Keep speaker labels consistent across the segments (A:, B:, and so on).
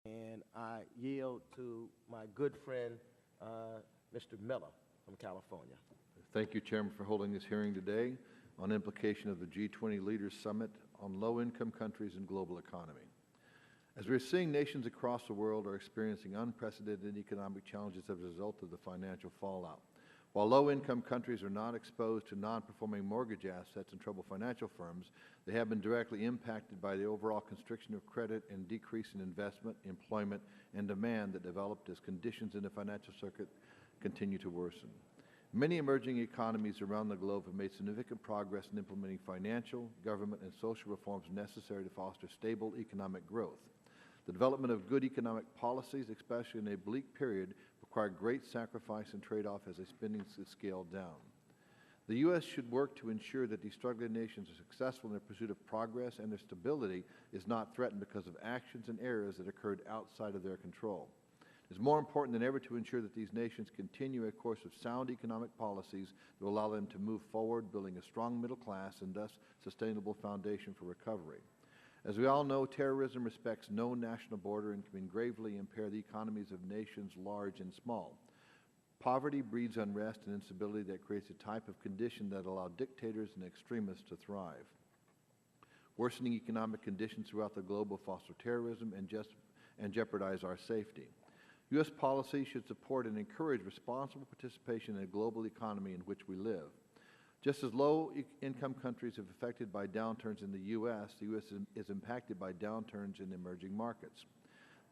A: And I yield to my good friend, Mr. Miller from California.
B: Thank you, Chairman, for holding this hearing today on implication of the G20 Leaders Summit on low-income countries and global economy. As we're seeing, nations across the world are experiencing unprecedented economic challenges as a result of the financial fallout. While low-income countries are not exposed to non-performing mortgage assets and troubled financial firms, they have been directly impacted by the overall constriction of credit and decrease in investment, employment, and demand that developed as conditions in the financial circuit continue to worsen. Many emerging economies around the globe have made significant progress in implementing financial, government, and social reforms necessary to foster stable economic growth. The development of good economic policies, especially in a bleak period, require great sacrifice and trade-off as a spending is scaled down. The U.S. should work to ensure that these struggling nations are successful in their pursuit of progress and their stability is not threatened because of actions and errors that occurred outside of their control. It is more important than ever to ensure that these nations continue a course of sound economic policies that will allow them to move forward, building a strong middle class and thus sustainable foundation for recovery. As we all know, terrorism respects no national border and can gravely impair the economies of nations large and small. Poverty breeds unrest and instability that creates a type of condition that allow dictators and extremists to thrive. Worsening economic conditions throughout the globe will foster terrorism and jeopardize our safety. U.S. policy should support and encourage responsible participation in a global economy in which we live. Just as low-income countries are affected by downturns in the U.S. is impacted by downturns in emerging markets.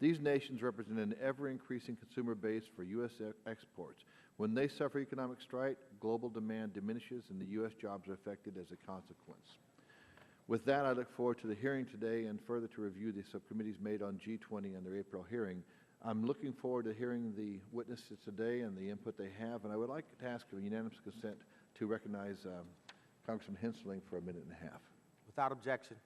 B: These nations represent an ever-increasing consumer base for U.S. exports. When they suffer economic strife, global demand diminishes and the U.S. jobs are affected as a consequence. With that, I look forward to the hearing today and further to review the subcommittees made on G20 and their April hearing. I'm looking forward to hearing the witnesses today and the input they have, and I would like to ask for unanimous consent to recognize Congressman Hensling for a minute and a half.
A: Without objection.